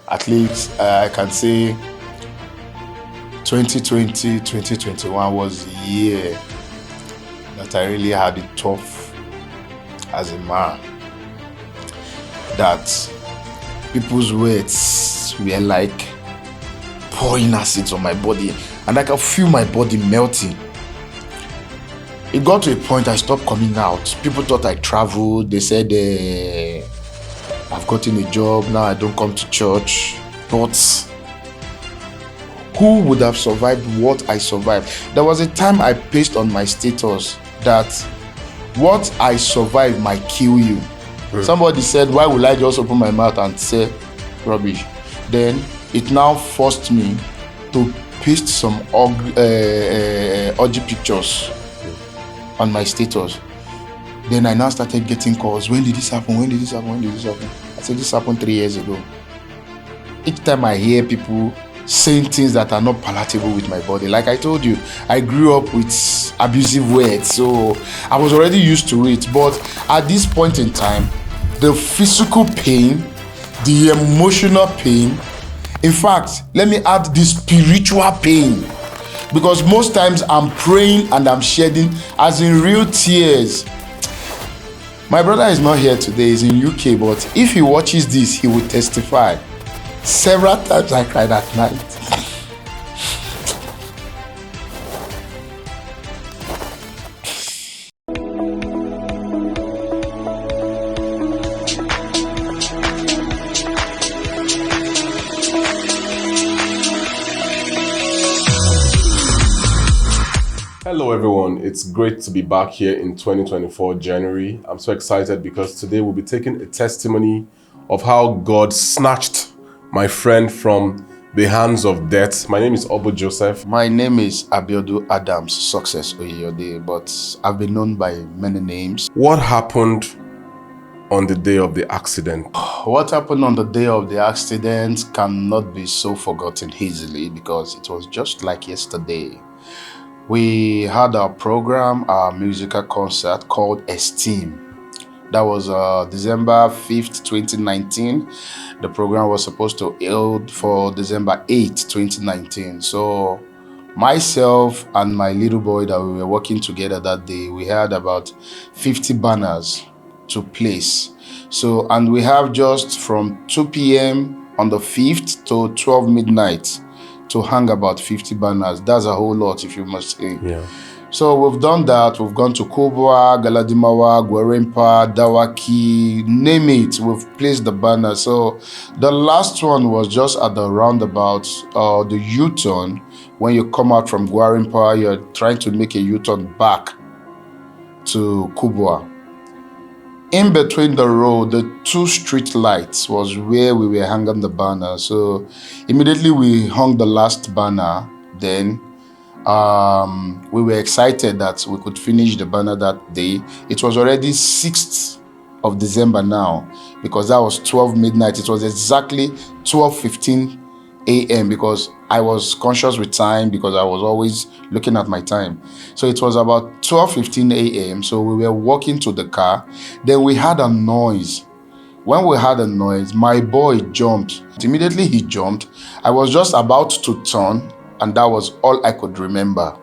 At least I can say 2020, 2021 was the year that I really had it tough as a man. That people's words were like pouring acid on my body, and I could feel my body melting. It got to a point I stopped coming out. People thought I traveled. They said I've gotten a job now. I don't come to church. But who would have survived what I survived? There was a time I pasted on my status that what I survived might kill you. Somebody said, why would I just open my mouth and say rubbish? Then it now forced me to paste some ugly pictures on my status. Then I now started getting calls. When did this happen? When did this happen? When did this happen? I said, this happened 3 years ago. Each time I hear people saying things that are not palatable with my body, like I told you, I grew up with abusive words, so I was already used to it. But at this point in time, the physical pain, the emotional pain, in fact, let me add the spiritual pain, because most times I'm praying and I'm shedding as in real tears. My brother is not here today, he's in UK, but if he watches this, he will testify. Several times I cried at night. Hello everyone, it's great to be back here in 2024 January. I'm so excited because today we'll be taking a testimony of how God snatched my friend from the hands of death. My name is Obo Joseph. My name is Abiodun Adams Success Oyeyode, but I've been known by many names. What happened on the day of the accident? What happened on the day of the accident cannot be so forgotten easily because it was just like yesterday. We had our program, our musical concert called Esteem. That was December 5th, 2019. The program was supposed to hold for December 8th, 2019. So myself and my little boy that we were working together that day, we had about 50 banners to place. So, and we have just from 2 p.m. on the 5th to 12 midnight to hang about 50 banners. That's a whole lot, if you must say. Yeah. So we've done that. We've gone to Kubwa, Galadimawa, Gwarimpa, Dawaki, name it. We've placed the banner. So the last one was just at the roundabout, the U-turn. When you come out from Gwarimpa, you're trying to make a U-turn back to Kubwa. In between the road, the 2 street lights was where we were hanging the banner. So immediately we hung the last banner. Then we were excited that we could finish the banner that day. It was already 6th of December now, because that was 12 midnight. It was exactly 12:15 a.m. because I was conscious with time, because I was always looking at my time. So it was about 12:15 a.m. So we were walking to the car. Then we had a noise. When we had a noise, my boy jumped. Immediately he jumped. I was just about to turn, and that was all I could remember.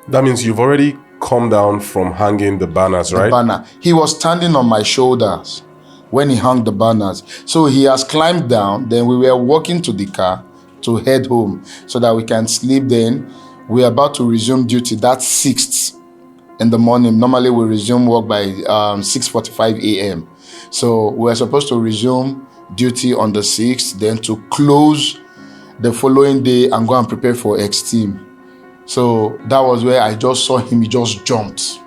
That means you've already come down from hanging the banners, right? The banner. He was standing on my shoulders when he hung the banners. So he has climbed down. Then we were walking to the car to head home so that we can sleep. Then we're about to resume duty. That's 6th in the morning. Normally we resume work by 6:45 a.m. So we're supposed to resume duty on the 6th, then to close the following day and go and prepare for Esteem. So that was where I just saw him. He just jumped.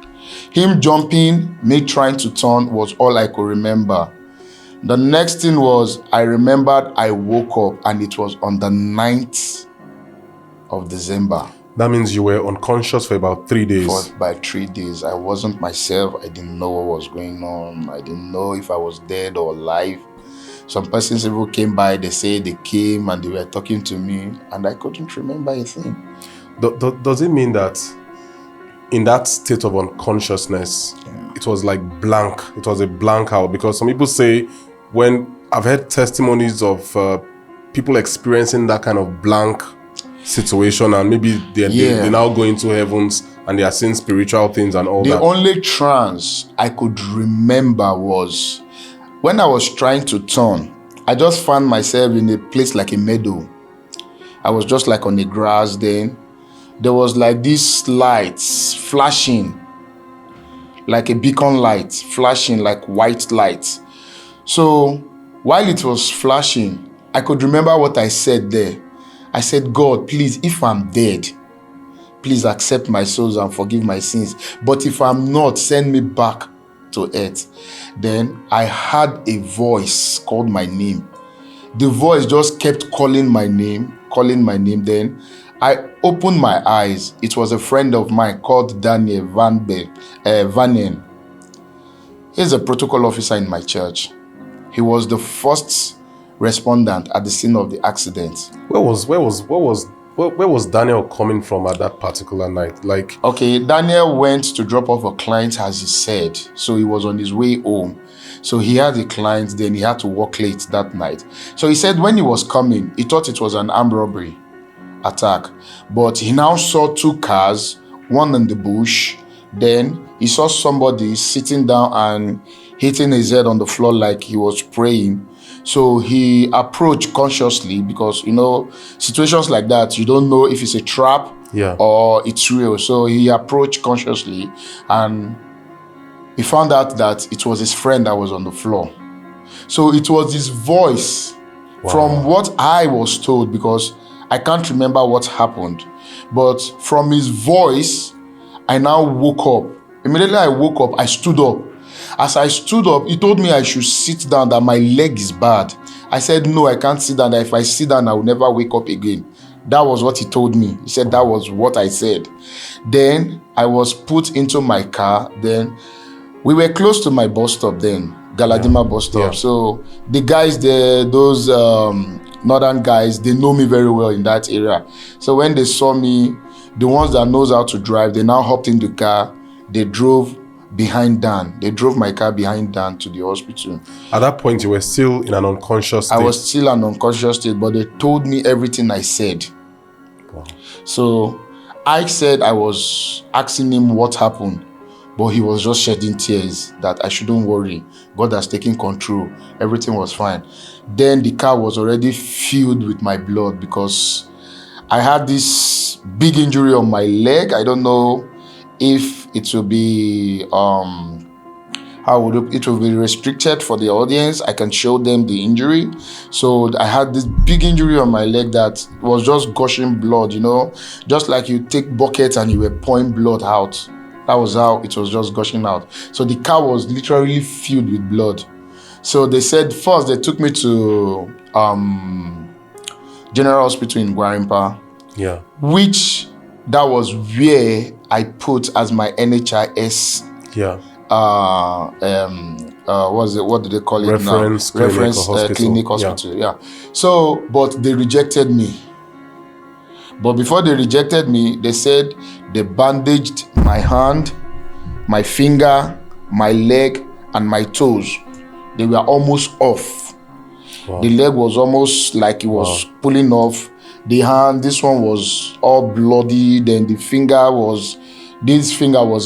Him jumping, me trying to turn was all I could remember. The next thing was, I remembered I woke up and it was on the 9th of December. That means you were unconscious for about 3 days. By 3 days. I wasn't myself. I didn't know what was going on. I didn't know if I was dead or alive. Some persons even came by, they say they came and they were talking to me, and I couldn't remember a thing. Does it mean that in that state of unconsciousness, it was like blank? It was a blank out? Because some people say, when I've heard testimonies of people experiencing that kind of blank situation, and maybe they're now going to heavens and they are seeing spiritual things and all The that. only trance I could remember was when I was trying to turn. I just found myself in a place like a meadow. I was just like on the grass then. There was like these lights flashing, like a beacon light, flashing like white light. So while it was flashing, I could remember what I said there. I said, God, please, if I'm dead, please accept my souls and forgive my sins. But if I'm not, send me back to earth. Then I had a voice called my name. The voice just kept calling my name. Then I opened my eyes. It was a friend of mine called Daniel Vanen. He's a protocol officer in my church. He was the first respondent at the scene of the accident. Where was Daniel coming from at that particular night? Like, okay, Daniel went to drop off a client, as he said. So he was on his way home. So he had a client, then he had to work late that night. So he said when he was coming, he thought it was an armed robbery attack. But he now saw two cars, one in the bush. Then he saw somebody sitting down and hitting his head on the floor like he was praying. So he approached consciously because, situations like that, you don't know if it's a trap or it's real. So he approached consciously and he found out that it was his friend that was on the floor. So it was his voice from what I was told, because I can't remember what happened. But from his voice, I now woke up. Immediately I woke up, I stood up. As I stood up, he told me I should sit down, that my leg is bad. I said, no, I can't sit down. That if I sit down, I will never wake up again. That was what he told me. He said that was what I said. Then I was put into my car. Then we were close to my bus stop then, Galadima bus stop. So the guys there, those northern guys, they know me very well in that area. So when they saw me, the ones that knows how to drive, they now hopped in the car. They drove behind Dan. They drove my car behind Dan to the hospital. At that point, you were still in an unconscious state. I was still an unconscious state, but they told me everything I said. Wow. So I said I was asking him what happened, but he was just shedding tears that I shouldn't worry. God has taken control. Everything was fine. Then the car was already filled with my blood because I had this big injury on my leg. I don't know if it will be it will be restricted for the audience. I can show them the injury. So I had this big injury on my leg that was just gushing blood, just like you take buckets and you were pouring blood out. That was how it was just gushing out. So the car was literally filled with blood. So they said first they took me to General Hospital in Gwarimpa. Yeah. Which that was where I put as my NHIS. Yeah. What do they call it now? Reference clinic hospital. Yeah. So, but they rejected me. But before they rejected me, they said they bandaged my hand, my finger, my leg, and my toes. They were almost off. Wow. The leg was almost like it was pulling off. The hand, this one was all bloody. Then this finger was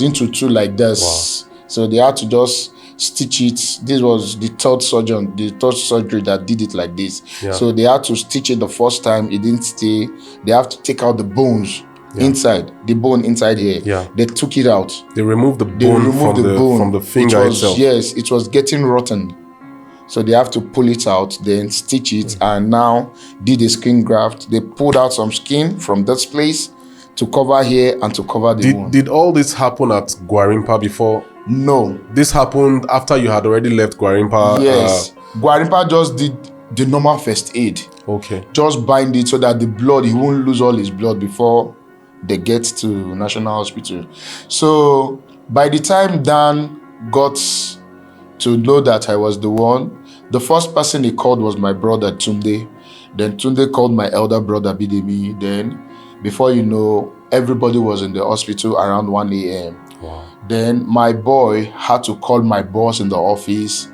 into two like this. Wow. So they had to just stitch it. This was the third surgery that did it like this. Yeah. So they had to stitch it the first time. It didn't stay. They have to take out the bones inside, the bone inside here. Yeah. They took it out. They removed the bone from the finger itself. Yes, it was getting rotten. So they have to pull it out, then stitch it, and now did a skin graft. They pulled out some skin from this place to cover here and to cover the wound. Did all this happen at Gwarimpa before? No. This happened after you had already left Gwarimpa? Yes. Gwarimpa just did the normal first aid. Okay. Just bind it so that the blood, he won't lose all his blood before they get to National Hospital. So by the time Dan got to know that I was the one, the first person he called was my brother Tunde. Then Tunde called my elder brother Bidemi. Then before you know, everybody was in the hospital around 1 a.m. Wow. Then my boy had to call my boss in the office.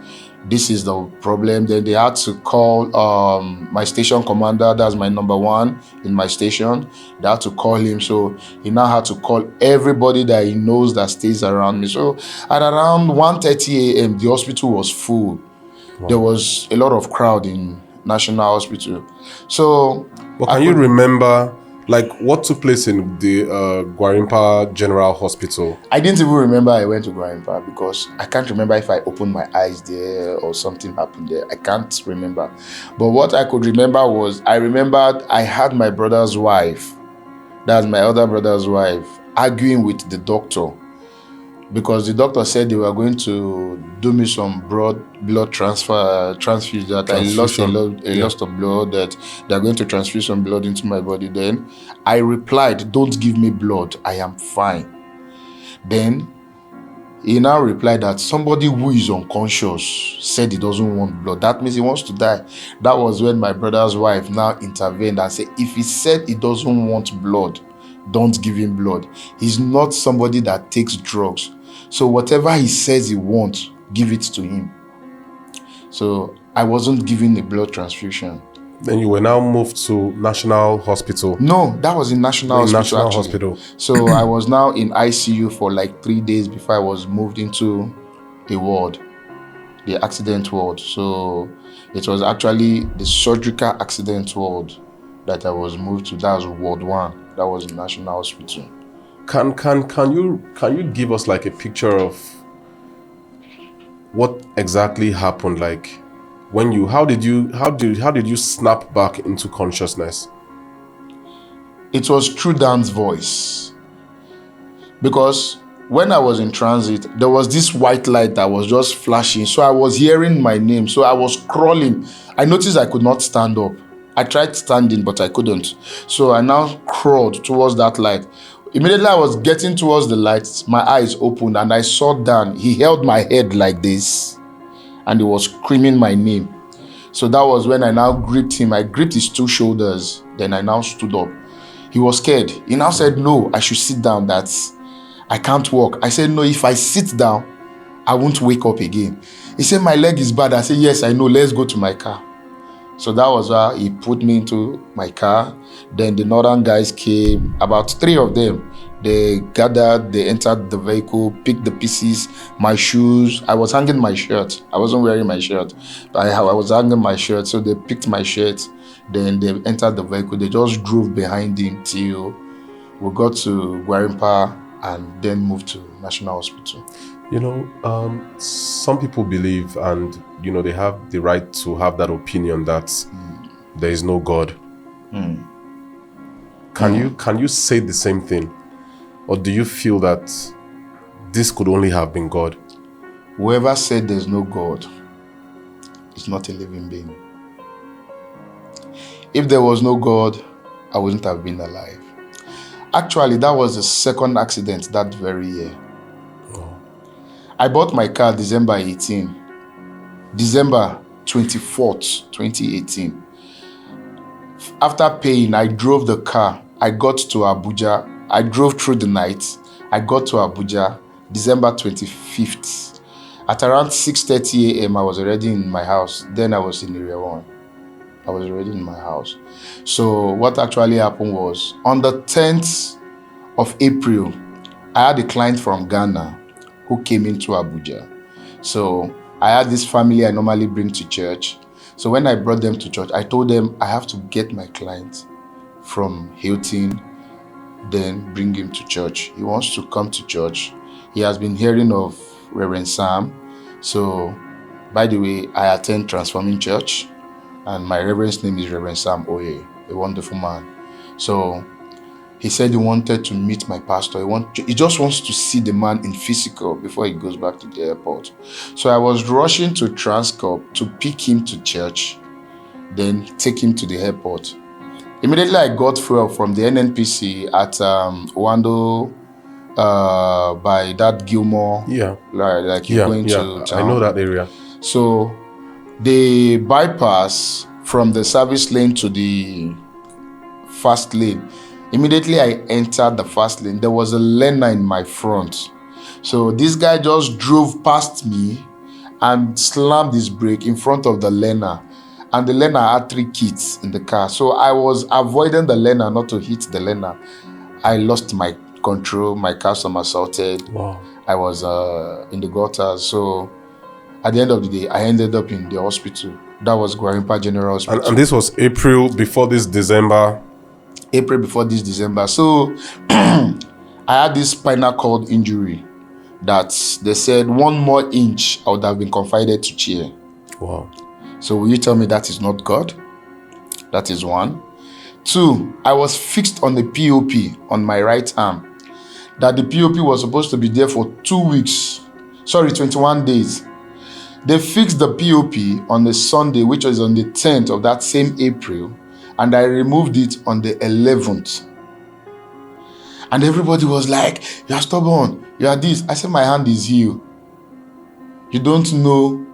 this is the problem. Then they had to call my station commander, that's my number one in my station. They had to call him, so he now had to call everybody that he knows that stays around me. So at around 1:30 a.m., the hospital was full. Wow. There was a lot of crowd in National Hospital. So But can you remember, like, what took place in the Gwarinpa General Hospital? I didn't even remember I went to Gwarinpa because I can't remember if I opened my eyes there or something happened there. I can't remember. But what I could remember was, I remembered I had my brother's wife, that's my other brother's wife, arguing with the doctor because the doctor said they were going to do me some blood transfusion, that I lost a lot of blood, that they're going to transfuse some blood into my body. Then I replied, don't give me blood, I am fine. Then he now replied that somebody who is unconscious said he doesn't want blood. That means he wants to die. That was when my brother's wife now intervened and said, if he said he doesn't want blood, don't give him blood. He's not somebody that takes drugs. So whatever he says he wants, give it to him. So I wasn't given a blood transfusion. Then you were now moved to National Hospital. No, that was in National Hospital. National Hospital. So I was now in ICU for like 3 days before I was moved into a ward, the accident ward. So it was actually the surgical accident ward that I was moved to. That was Ward 1. That was in National Hospital. Can you give us like a picture of what exactly happened? Like, when you, how did you snap back into consciousness? It was through Dan's voice. Because when I was in transit, there was this white light that was just flashing. So I was hearing my name. So I was crawling. I noticed I could not stand up. I tried standing, but I couldn't. So I now crawled towards that light. Immediately I was getting towards the light, my eyes opened and I saw Dan. He held my head like this and he was screaming my name. So that was when I now gripped him. I gripped his two shoulders. Then I now stood up. He was scared. He now said, no, I should sit down. I can't walk. I said, no, if I sit down, I won't wake up again. He said, my leg is bad. I said, yes, I know. Let's go to my car. So that was why he put me into my car. Then the northern guys came, about 3 of them. They gathered, they entered the vehicle, picked the pieces, my shoes. I was hanging my shirt. I wasn't wearing my shirt. I was hanging my shirt. So they picked my shirt. Then they entered the vehicle. They just drove behind him till we got to Gwarinpa and then moved to National Hospital. You know, some people believe, and you know, they have the right to have that opinion that there is no God. Can you say the same thing, or do you feel that this could only have been God? Whoever said there's no God is not a living being. If there was no God, I wouldn't have been alive. Actually, that was the second accident that very year. I bought my car December 18. December 24th, 2018. After paying, I drove the car. I got to Abuja. I drove through the night. I got to Abuja December 25th. At around 6:30 a.m., I was already in my house. Then I was in Area 1. I was already in my house. So what actually happened was, on the 10th of April, I had a client from Ghana who came into Abuja. So I had this family I normally bring to church. So when I brought them to church, I told them I have to get my client from Hilton, then bring him to church. He wants to come to church. He has been hearing of Reverend Sam. So, by the way, I attend Transforming Church, and my reverend's name is Reverend Sam Oye, a wonderful man. So he said he wanted to meet my pastor. He just wants to see the man in physical before he goes back to the airport. So I was rushing to Transcorp to pick him to church, then take him to the airport. Immediately I got fuel from the NNPC at Wando by that Gilmore. Yeah. Like you're going to town. I know that area. So the bypass from the service lane to the fast lane. Immediately I entered the fast lane. There was a learner in my front. So this guy just drove past me and slammed his brake in front of the learner. And the learner had 3 kids in the car. So I was avoiding the learner not to hit the learner. I lost my control. My car somersaulted. Wow. I was in the gutter. So at the end of the day, I ended up in the hospital. That was Gwarinpa General Hospital. And this was April before this December. April before this December. So I had this spinal cord injury that they said 1 more inch I would have been confided to chair. Wow. So will you tell me that is not God? That is 1. 2, I was fixed on the POP on my right arm. That the POP was supposed to be there for 2 weeks. Sorry, 21 days. They fixed the POP on the Sunday, which was on the 10th of that same April, and I removed it on the 11th. And everybody was like, you are stubborn, you are this. I said, my hand is healed. You don't know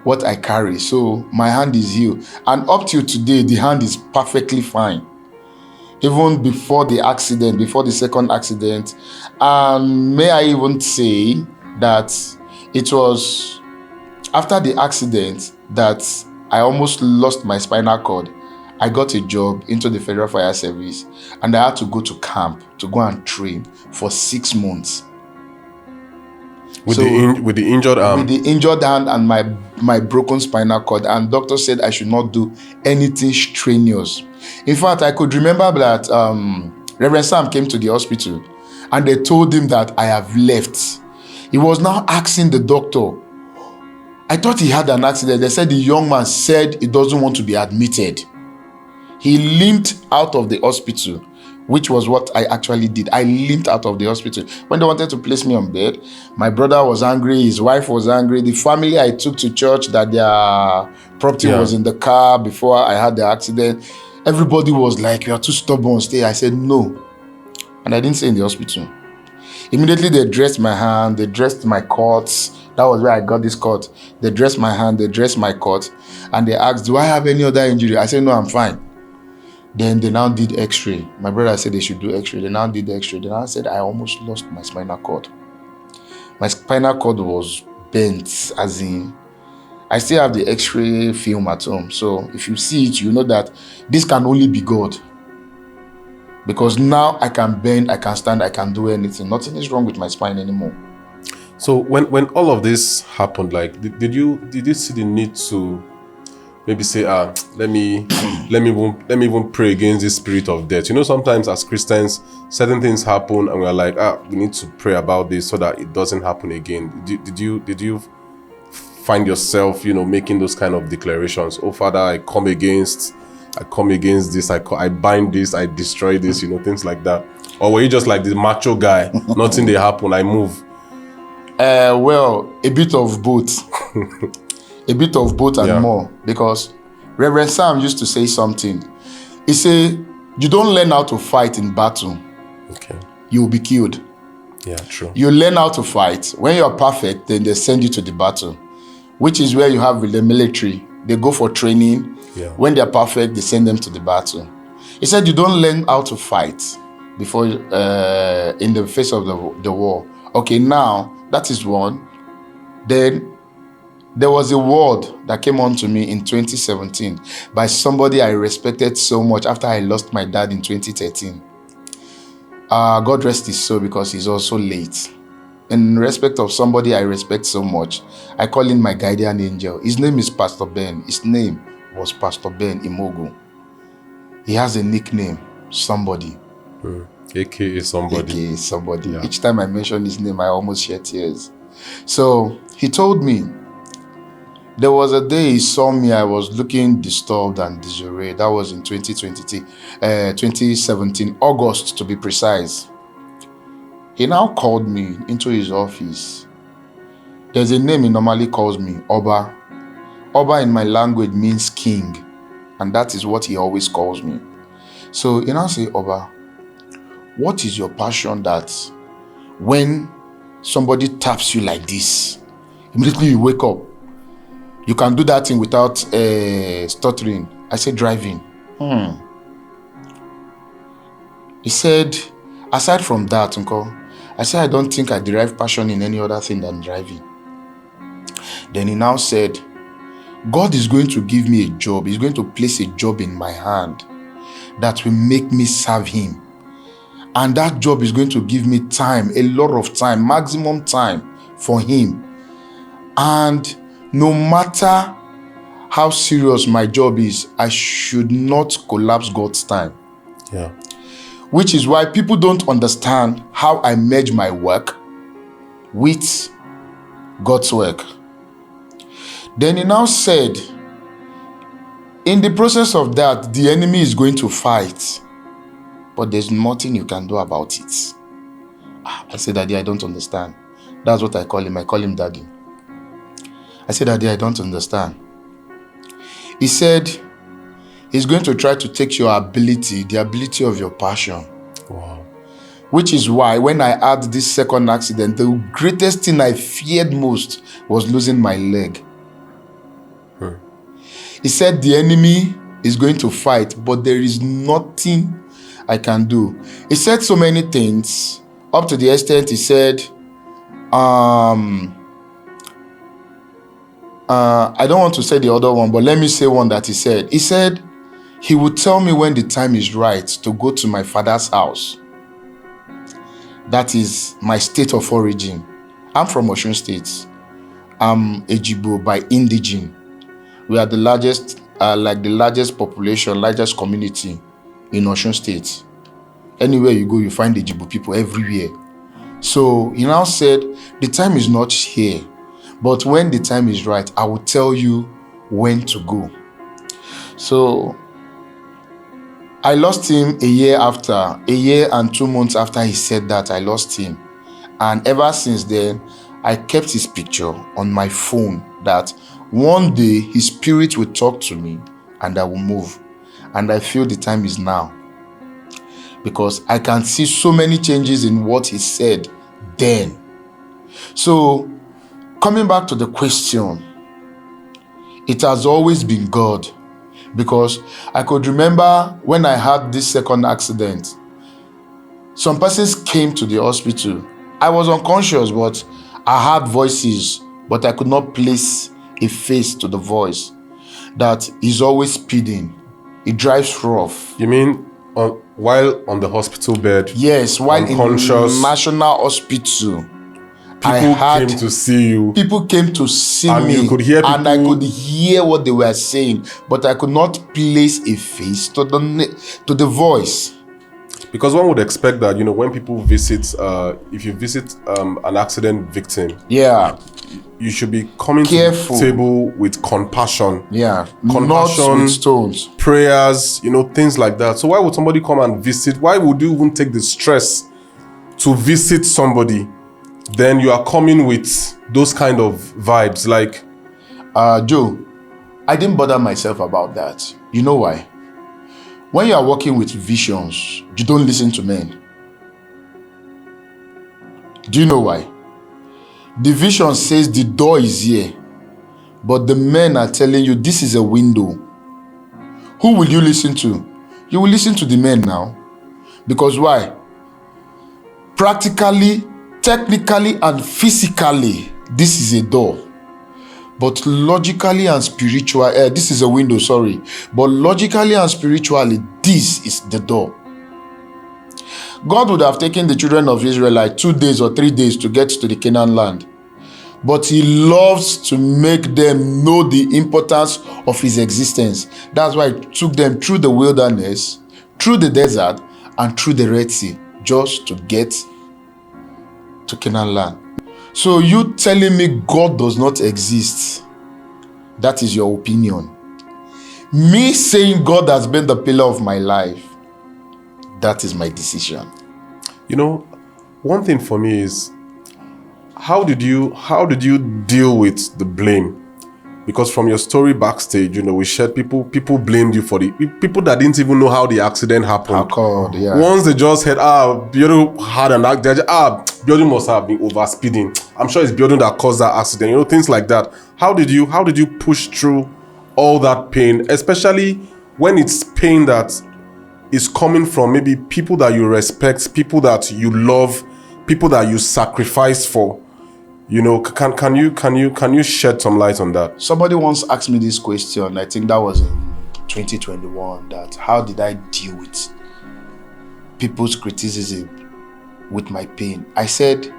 what I carry, so my hand is healed. And up till today, the hand is perfectly fine. Even before the accident, before the second accident. And may I even say that it was after the accident that I almost lost my spinal cord. I got a job into the Federal Fire Service, and I had to go to camp to go and train for 6 months. With the injured arm? With the injured hand and my broken spinal cord. And doctor said I should not do anything strenuous. In fact, I could remember that Reverend Sam came to the hospital and they told him that I have left. He was now asking the doctor. I thought he had an accident. They said the young man said he doesn't want to be admitted. He limped out of the hospital, which was what I actually did. I limped out of the hospital. When they wanted to place me on bed, my brother was angry, his wife was angry. The family I took to church that their property was in the car before I had the accident, everybody was like, you are too stubborn, stay. I said, no. And I didn't stay in the hospital. Immediately they dressed my hand, they dressed my cuts. That was where I got this cut. They dressed my hand, they dressed my cut. And they asked, do I have any other injury? I said, no, I'm fine. Then they now did x-ray. My brother said they should do x-ray. They now did x-ray. Then I said I almost lost my spinal cord. My spinal cord was bent, as in, I still have the x-ray film at home. So if you see it, you know that this can only be God. Because now I can bend, I can stand, I can do anything. Nothing is wrong with my spine anymore. So when all of this happened, like, did you see the need to maybe say, let me even pray against this spirit of death? You know, sometimes as Christians, certain things happen and we're like, we need to pray about this so that it doesn't happen again. Did you find yourself, making those kind of declarations? Oh, Father, I come against this, I bind this, I destroy this, things like that? Or were you just like the macho guy, nothing they happen, I move? Well, a bit of both. A bit of both and more, because Reverend Sam used to say something. He said, you don't learn how to fight in battle. Okay. You will be killed. Yeah, true. You learn how to fight. When you're perfect, then they send you to the battle, which is where you have with the military. They go for training. Yeah. When they're perfect, they send them to the battle. He said, you don't learn how to fight before in the face of the war. Okay, now, that is one. Then there was a word that came on to me in 2017 by somebody I respected so much after I lost my dad in 2013. God rest his soul, because he's also late. In respect of somebody I respect so much, I call him my guardian angel. His name is Pastor Ben. His name was Pastor Ben Imogu. He has a nickname, Somebody. AKA somebody. AKA somebody. Yeah. Each time I mention his name, I almost shed tears. So he told me, there was a day he saw me, I was looking disturbed and disarrayed. That was in 2017, August to be precise. He now called me into his office. There's a name he normally calls me, Oba. Oba in my language means king, and that is what he always calls me. So he now say, Oba, what is your passion that when somebody taps you like this, immediately you wake up? You can do that thing without stuttering. I said, driving. He said, aside from that, Uncle, I said, I don't think I derive passion in any other thing than driving. Then he now said, God is going to give me a job. He's going to place a job in my hand that will make me serve him. And that job is going to give me time, a lot of time, maximum time for him. And no matter how serious my job is, I should not collapse God's time. Yeah. Which is why people don't understand how I merge my work with God's work. Then he now said, in the process of that, the enemy is going to fight, but there's nothing you can do about it. I said, Daddy, I don't understand. That's what I call him. I call him Daddy. I said, Daddy, I don't understand. He said, he's going to try to take your ability, the ability of your passion. Wow. Which is why when I had this second accident, the greatest thing I feared most was losing my leg. He said the enemy is going to fight, but there is nothing I can do. He said so many things, up to the extent he said, I don't want to say the other one, but let me say one that he said. He said he would tell me when the time is right to go to my father's house. That is my state of origin. I'm from Osun State. I'm Ejibo by indigene. We are the largest, population, largest community in Osun State. Anywhere you go, you find Ejibo people everywhere. So he now said, the time is not here, but when the time is right, I will tell you when to go. So I lost him a year and 2 months after he said that. I lost him. And ever since then, I kept his picture on my phone that one day his spirit will talk to me and I will move. And I feel the time is now, because I can see so many changes in what he said then. So coming back to the question, it has always been God, because I could remember when I had this second accident, some persons came to the hospital. I was unconscious, but I had voices, but I could not place a face to the voice. That he's always speeding. He drives rough. You mean while on the hospital bed? Yes, while in National Hospital. People came to see you. People came to see me. You could hear people, and I could hear what they were saying, but I could not place a face to the voice. Because one would expect that, when people visit, if you visit an accident victim, yeah, you should be coming careful to the table with compassion. Yeah, compassion, not with stones. Prayers, things like that. So why would somebody come and visit? Why would you even take the stress to visit somebody? Then you are coming with those kind of vibes, like... Joe, I didn't bother myself about that. You know why? When you are working with visions, you don't listen to men. Do you know why? The vision says the door is here, but the men are telling you this is a window. Who will you listen to? You will listen to the men now. Because why? Practically, technically, and physically, this is a door. But logically and spiritually, this is a window, sorry. But logically and spiritually, this is the door. God would have taken the children of Israel like 2 days or 3 days to get to the Canaan land. But he loves to make them know the importance of his existence. That's why he took them through the wilderness, through the desert, and through the Red Sea, just to get to Canaan land. So you telling me God does not exist, that is your opinion. Me saying God has been the pillar of my life, that is my decision. One thing for me is, how did you deal with the blame? Because from your story backstage, we shared people blamed you for the people that didn't even know how the accident happened. Yeah. Once they just heard, Abiodun had an accident, Abiodun must have been over speeding. I'm sure it's Abiodun that caused that accident. Things like that. How did you push through all that pain, especially when it's pain that is coming from maybe people that you respect, people that you love, people that you sacrifice for? Can you shed some light on that? Somebody once asked me this question, I think that was in 2021, that how did I deal with people's criticism with my pain? I said,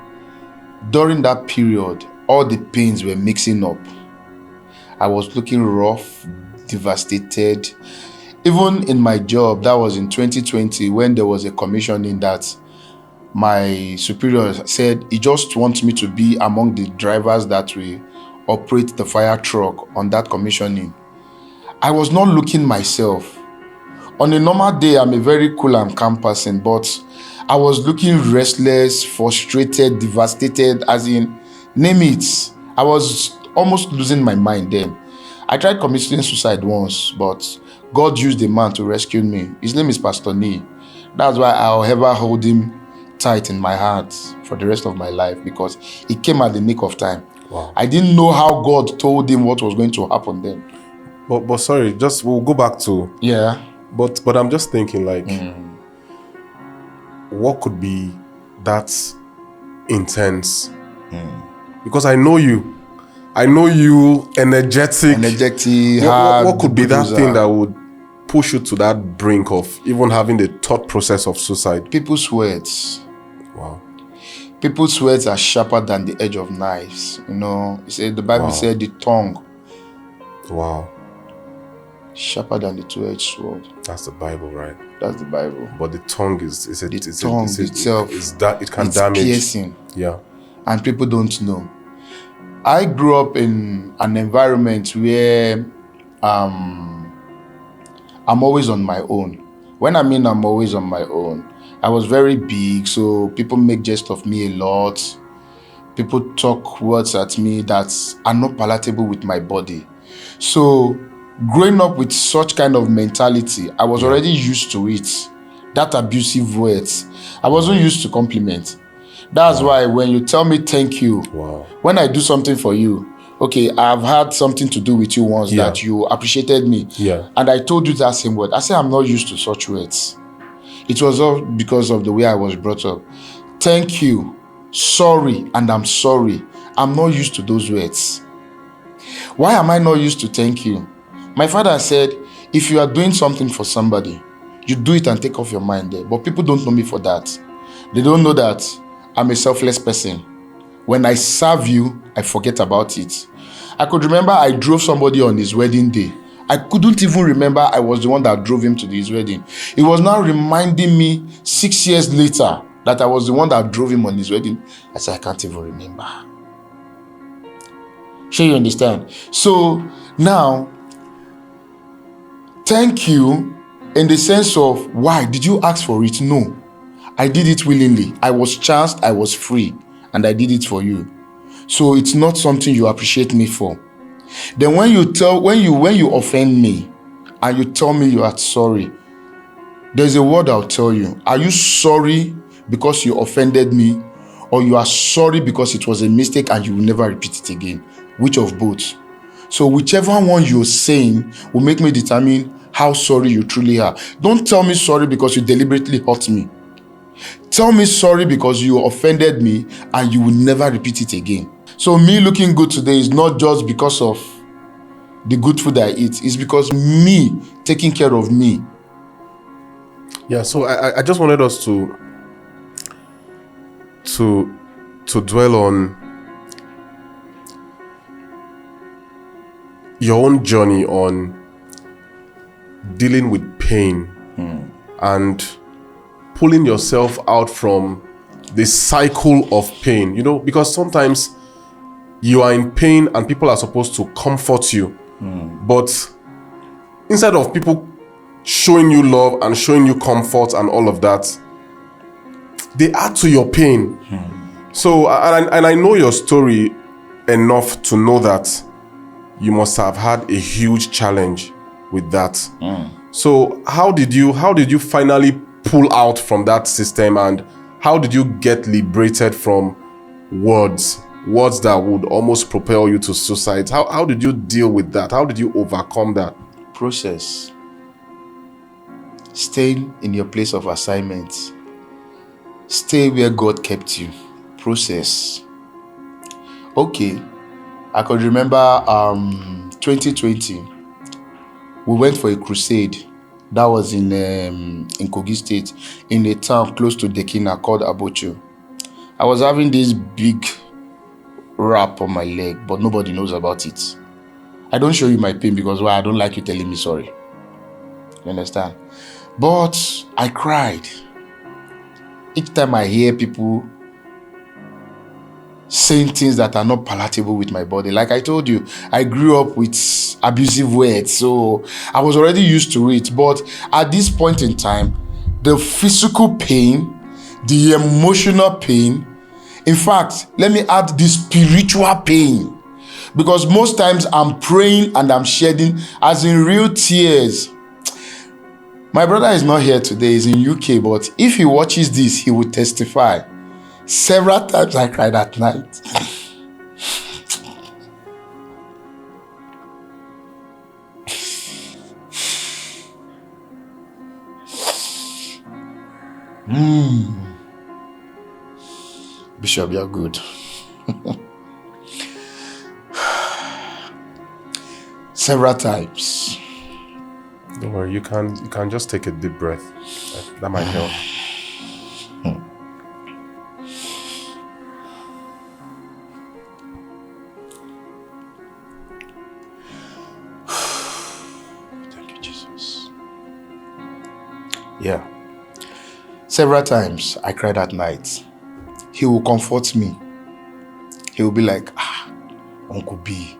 during that period, all the pains were mixing up. I was looking rough, devastated. Even in my job, that was in 2020, when there was a commissioning that my superior said he just wants me to be among the drivers that will operate the fire truck on that commissioning. I was not looking myself. On a normal day, I'm a very cool and calm person, but I was looking restless, frustrated, devastated, as in, name it. I was almost losing my mind then. I tried committing suicide once, but God used a man to rescue me. His name is Pastor Nee. That's why I'll ever hold him tight in my heart for the rest of my life, because he came at the nick of time. Wow. I didn't know how God told him what was going to happen then. But sorry, we'll go back to But I'm just thinking, like, what could be that intense? Because I know you energetic. What could be that thing that would push you to that brink of even having the thought process of suicide? People's words. Wow. People's words are sharper than the edge of knives. The Bible said the tongue. Wow. Sharper than the two-edged sword. That's the Bible, right? That's the Bible. But the tongue it can damage. Piercing. Yeah. And people don't know. I grew up in an environment where I'm always on my own. When I mean I'm always on my own, I was very big, so people make jest of me a lot. People talk words at me that are not palatable with my body. So growing up with such kind of mentality, I was already used to it. That abusive words. I wasn't used to compliment. That's why when you tell me thank you, when I do something for you, okay, I've had something to do with you once that you appreciated me. And I told you that same word. I said I'm not used to such words. It was all because of the way I was brought up. Thank you, sorry, and I'm sorry. I'm not used to those words. Why am I not used to thank you? My father said, if you are doing something for somebody, you do it and take off your mind there. But people don't know me for that. They don't know that I'm a selfless person. When I serve you, I forget about it. I could remember I drove somebody on his wedding day. I couldn't even remember I was the one that drove him to his wedding. It was now reminding me 6 years later that I was the one that drove him on his wedding. I said, I can't even remember. Sure, you understand? So now, thank you in the sense of, why? Did you ask for it? No. I did it willingly. I was chanced, I was free, and I did it for you. So it's not something you appreciate me for. Then when you offend me and you tell me you are sorry, there's a word I'll tell you. Are you sorry because you offended me, or you are sorry because it was a mistake and you will never repeat it again? Which of both? So whichever one you're saying will make me determine how sorry you truly are. Don't tell me sorry because you deliberately hurt me. Tell me sorry because you offended me and you will never repeat it again. So me looking good today is not just because of the good food I eat. It's because me taking care of me. Yeah, so I just wanted us to dwell on your own journey on dealing with pain and pulling yourself out from the cycle of pain, because sometimes you are in pain and people are supposed to comfort you. But instead of people showing you love and showing you comfort and all of that, they add to your pain. So, and I know your story enough to know that you must have had a huge challenge with that. So how did you finally pull out from that system, and how did you get liberated from words that would almost propel you to suicide? How did you deal with that? How did you overcome that? Process. Staying in your place of assignment. Stay where God kept you. Process. Okay, I could remember 2020. We went for a crusade. That was in Kogi State, in a town close to Dekina called Abocho. I was having this big wrap on my leg, but nobody knows about it. I don't show you my pain because I don't like you telling me sorry. You understand? But I cried. Each time I hear people saying things that are not palatable with my body. Like I told you, I grew up with abusive words, so I was already used to it. But at this point in time, the physical pain, the emotional pain, in fact, let me add the spiritual pain, because most times I'm praying and I'm shedding as in real tears. My brother is not here today, he's in UK, but if he watches this, he will testify. Several times I cried at night. Bishop, you're good. Several times. Don't worry, you can just take a deep breath. That might help. Thank you, Jesus. Yeah. Several times I cried at night. He will comfort me. He will be like, Uncle B,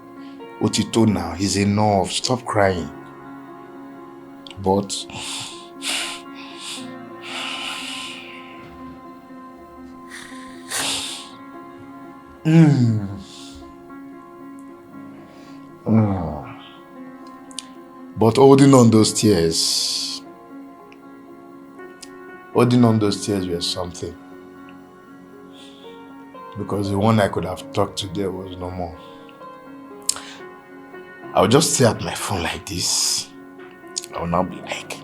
Otito now, he's enough, stop crying. But but holding on those tears was something. Because the one I could have talked to there was no more. I would just stay at my phone like this. I would now be like,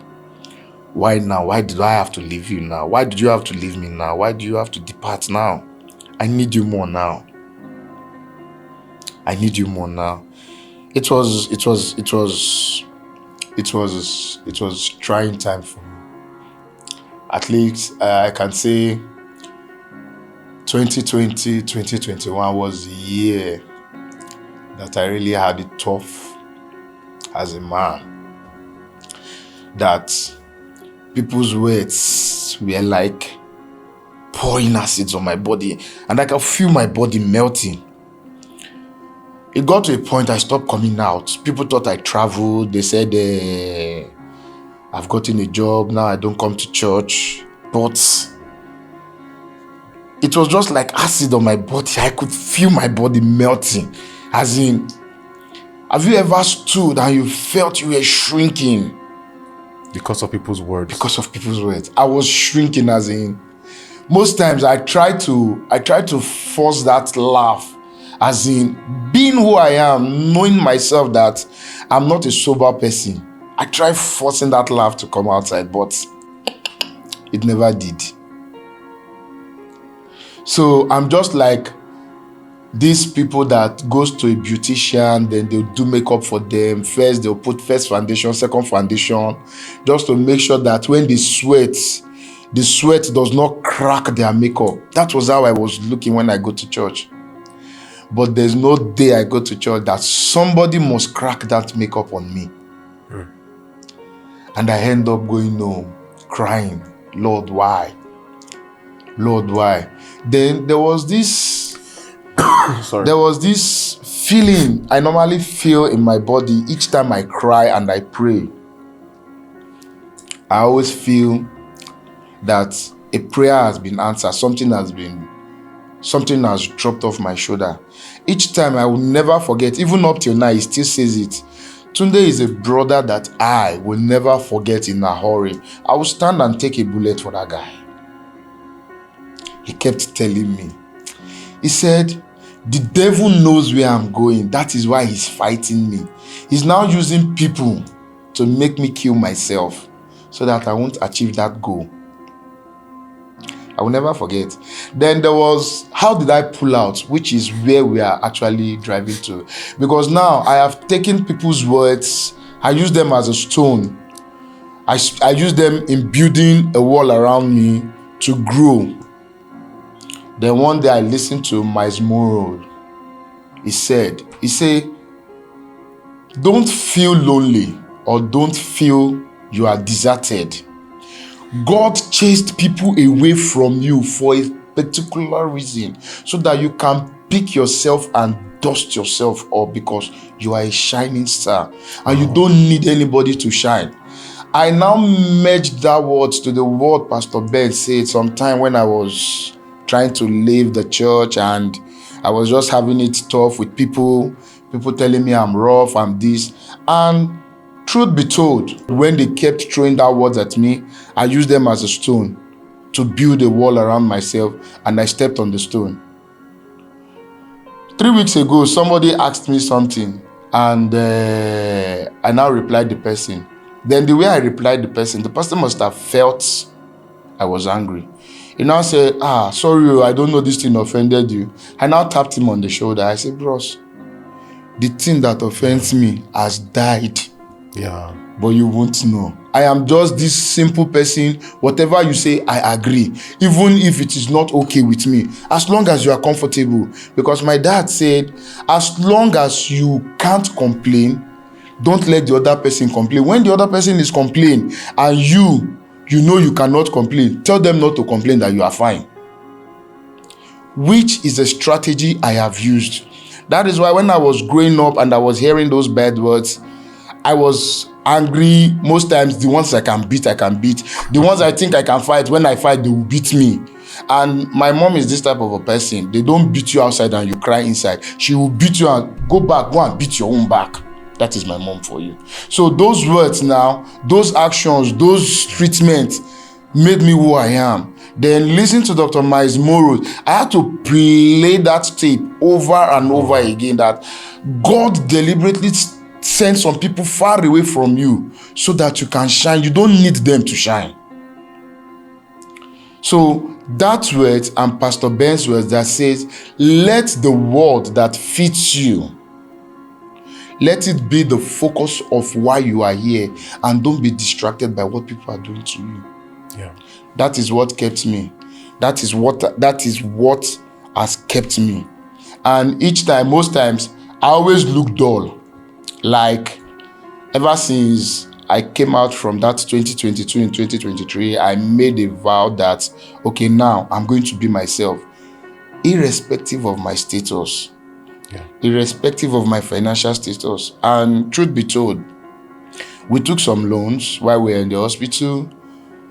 why now? Why did I have to leave you now? Why did you have to leave me now? Why do you have to depart now? I need you more now. I need you more now. It was trying time for me. At least I can say 2020, 2021 was the year that I really had it tough as a man. That people's words were like pouring acids on my body, and I could feel my body melting. It got to a point I stopped coming out. People thought I traveled. They said, I've gotten a job, now I don't come to church. But it was just like acid on my body. I could feel my body melting. As in, have you ever stood and you felt you were shrinking? Because of people's words. Because of people's words. I was shrinking, as in, most times I try to force that laugh, as in being who I am, knowing myself that I'm not a sober person. I try forcing that laugh to come outside, but it never did. So I'm just like these people that goes to a beautician, then they'll do makeup for them. First, they'll put first foundation, second foundation, just to make sure that when they sweat, the sweat does not crack their makeup. That was how I was looking when I go to church. But there's no day I go to church that somebody must crack that makeup on me. And I end up going home, crying, Lord, why? Lord, why? Then there was this there was this feeling I normally feel in my body each time I cry and I pray. I always feel that a prayer has been answered, something has dropped off my shoulder. Each time I will never forget, even up till now, he still says it. Tunde is a brother that I will never forget in a hurry. I will stand and take a bullet for that guy. He kept telling me. He said, the devil knows where I'm going. That is why he's fighting me. He's now using people to make me kill myself so that I won't achieve that goal. I will never forget. Then there was, how did I pull out, which is where we are actually driving to. Because now I have taken people's words, I use them as a stone. I use them in building a wall around me to grow. Then one day I listened to Miles Morrow. He said, don't feel lonely or don't feel you are deserted. God chased people away from you for a particular reason, so that you can pick yourself and dust yourself up, because you are a shining star and you don't need anybody to shine. I now merge that word to the word Pastor Ben said sometime when I was trying to leave the church and I was just having it tough with people telling me I'm rough, I'm this. And truth be told, when they kept throwing that words at me, I used them as a stone to build a wall around myself, and I stepped on the stone. 3 weeks ago, somebody asked me something, and I now replied the person. Then the way I replied the person must have felt I was angry. He now said, sorry, I don't know this thing offended you. I now tapped him on the shoulder. I said, bros, the thing that offends me has died. Yeah. But you won't know. I am just this simple person. Whatever you say, I agree. Even if it is not okay with me. As long as you are comfortable. Because my dad said, as long as you can't complain, don't let the other person complain. When the other person is complaining and you know you cannot complain, tell them not to complain, that you are fine. Which is a strategy I have used. That is why when I was growing up and I was hearing those bad words, I was angry. Most times the ones I can beat. The ones I think I can fight, when I fight, they will beat me. And my mom is this type of a person. They don't beat you outside and you cry inside. She will beat you and go back, go and beat your own back. That is my mom for you. So those words now, those actions, those treatments made me who I am. Then listen to Dr. Miles Morrow. I had to play that tape over and over again, that God deliberately send some people far away from you so that you can shine. You don't need them to shine. So that word and Pastor Ben's words that says, let the word that fits you, let it be the focus of why you are here, and don't be distracted by what people are doing to you. Yeah. That is what kept me. That is what has kept me. And each time, most times, I always look dull. Like, ever since I came out from that 2022 and 2023, I made a vow that, okay, now I'm going to be myself, irrespective of my status, irrespective of my financial status. And truth be told, we took some loans while we were in the hospital.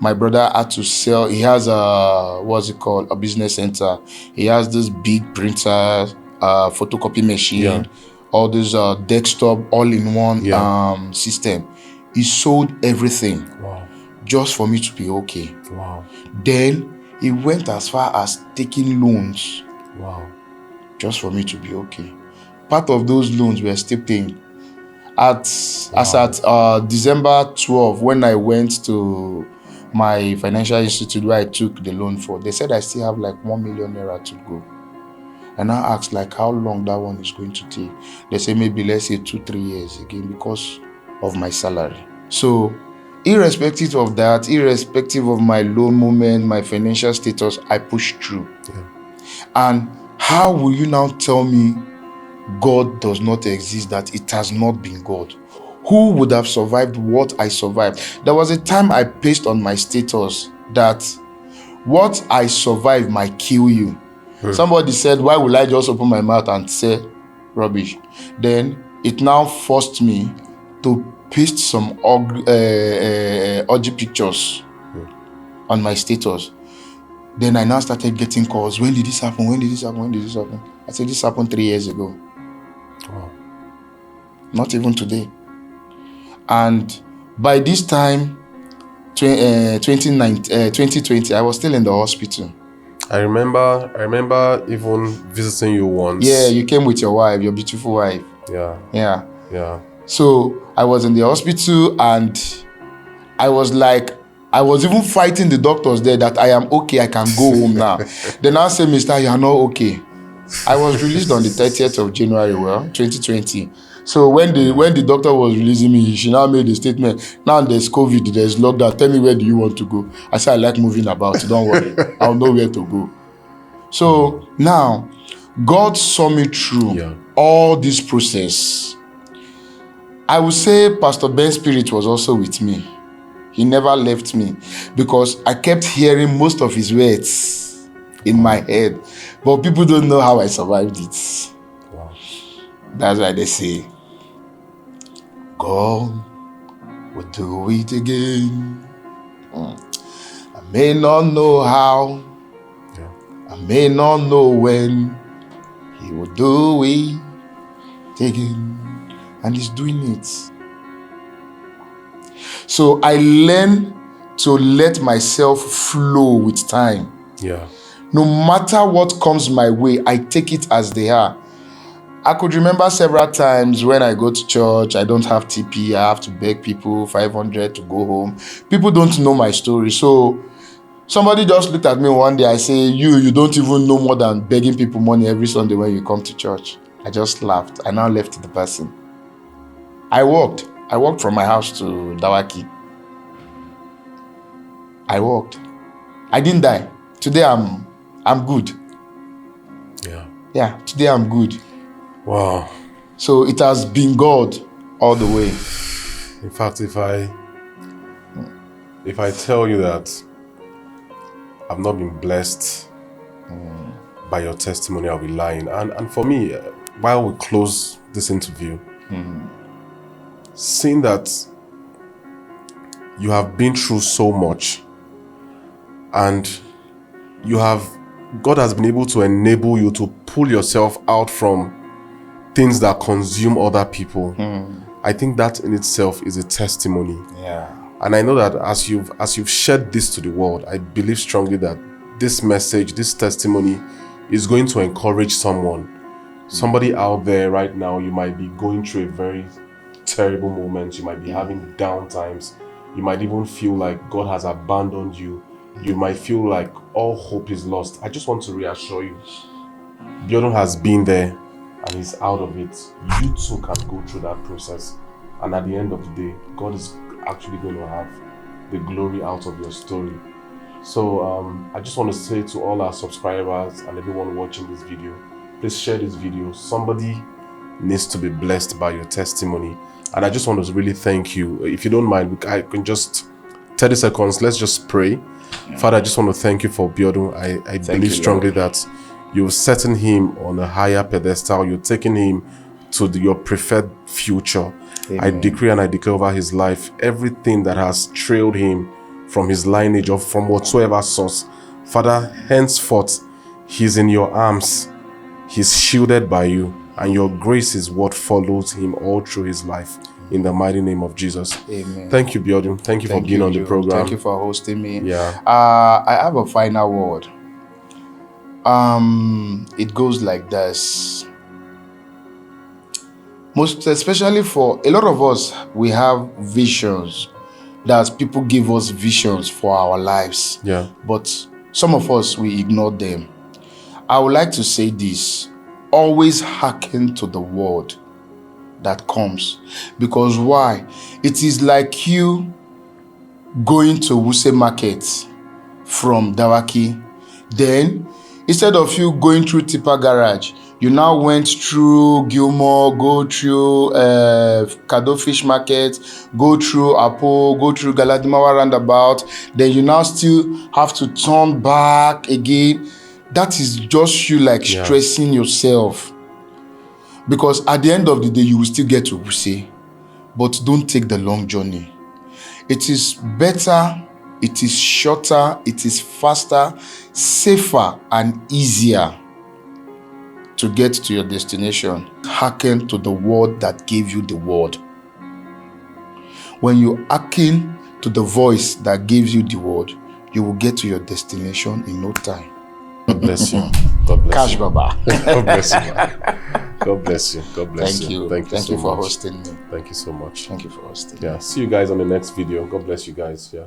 My brother had to sell. He has a business center. He has this big printer, photocopy machine, all this desktop all-in-one system. He sold everything just for me to be okay. Wow. Then he went as far as taking loans. Wow. Just for me to be okay. Part of those loans were still paying. As at December 12, when I went to my financial institute where I took the loan for, they said I still have like 1 million naira to go. And I asked like how long that one is going to take. They say maybe let's say 2-3 years again, because of my salary. So irrespective of that, irrespective of my loan moment, my financial status, I pushed through. And how will you now tell me God does not exist, that it has not been God? Who would have survived what I survived? There was a time I pasted on my status that what I survived might kill you. Somebody said, why will I just open my mouth and say rubbish? Then it now forced me to paste some ugly pictures on my status. Then I now started getting calls. When did this happen? When did this happen? When did this happen? I said, this happened 3 years ago. Wow. Not even today. And by this time, 2020, I was still in the hospital. I remember even visiting you once. Yeah, you came with your wife, your beautiful wife. Yeah. So I was in the hospital and I was like, I was even fighting the doctors there that I am okay, I can go home now. They now say, Mr. You are not okay. I was released on the 30th of January, 2020. So when the doctor was releasing me, she now made a statement. Now there's COVID, there's lockdown. Tell me, where do you want to go? I said, I like moving about. Don't worry, I'll know where to go. So now, God saw me through all this process. I would say Pastor Ben's spirit was also with me. He never left me because I kept hearing most of his words in my head. But people don't know how I survived it. Wow. That's why they say, God will do it again. I may not know how. I may not know when. He will do it again. And he's doing it. So I learn to let myself flow with time. Yeah. No matter what comes my way, I take it as they are. I could remember several times when I go to church, I don't have TP, I have to beg people 500 to go home. People don't know my story. So somebody just looked at me one day, I say, you don't even know more than begging people money every Sunday when you come to church. I just laughed. I now left the person. I walked from my house to Dawaki. I walked. I didn't die. Today I'm good. Yeah, today I'm good. Wow. So it has been God all the way. In fact, if I tell you that I've not been blessed by your testimony, I'll be lying. And for me, while we close this interview, seeing that you have been through so much and God has been able to enable you to pull yourself out from things that consume other people. I think that in itself is a testimony. Yeah. And I know that as you've shared this to the world, I believe strongly that this message, this testimony is going to encourage someone. Somebody out there right now, you might be going through a very terrible moment. You might be having down times. You might even feel like God has abandoned you. You might feel like all hope is lost. I just want to reassure you, Abiodun has been there and he's out of it. You too can go through that process. And at the end of the day, God is actually going to have the glory out of your story. So I just want to say to all our subscribers and everyone watching this video, please share this video. Somebody needs to be blessed by your testimony. And I just want to really thank you. If you don't mind, I can just 30 seconds, let's just pray. Father, I just want to thank you for Abiodun. I believe strongly that you're setting him on a higher pedestal. You're taking him to your preferred future. Amen. I decree and I declare over his life, everything that has trailed him from his lineage or from whatsoever source, Father, henceforth, he's in your arms. He's shielded by you, and your grace is what follows him all through his life. In the mighty name of Jesus. Amen. Thank you, Abiodun. Thank you for being on the program. Thank you for hosting me. Yeah. I have a final word. It goes like this. Most especially for a lot of us, we have visions. That people give us visions for our lives. Yeah. But some of us, we ignore them. I would like to say this. Always hearken to the word that comes. Because why? It is like you going to Wuse Market from Dawaki. Then, instead of you going through Tipper Garage, you now went through Gilmore, go through Kado Fish Market, go through Apo, go through Galadimawa Roundabout. Then you now still have to turn back again. That is just you like stressing yourself. Because at the end of the day, you will still get to Wuse. But don't take the long journey. It is better, it is shorter, it is faster, safer, and easier to get to your destination. Hearken to the word that gave you the word. When you hearken to the voice that gives you the word, you will get to your destination in no time. God bless you. God bless Cash you. Baba. God bless you. God bless you. God bless you. Thank you so for much. hosting me. Thank you so much. Thank you for hosting. Yeah. See you guys on the next video. God bless you guys. Yeah.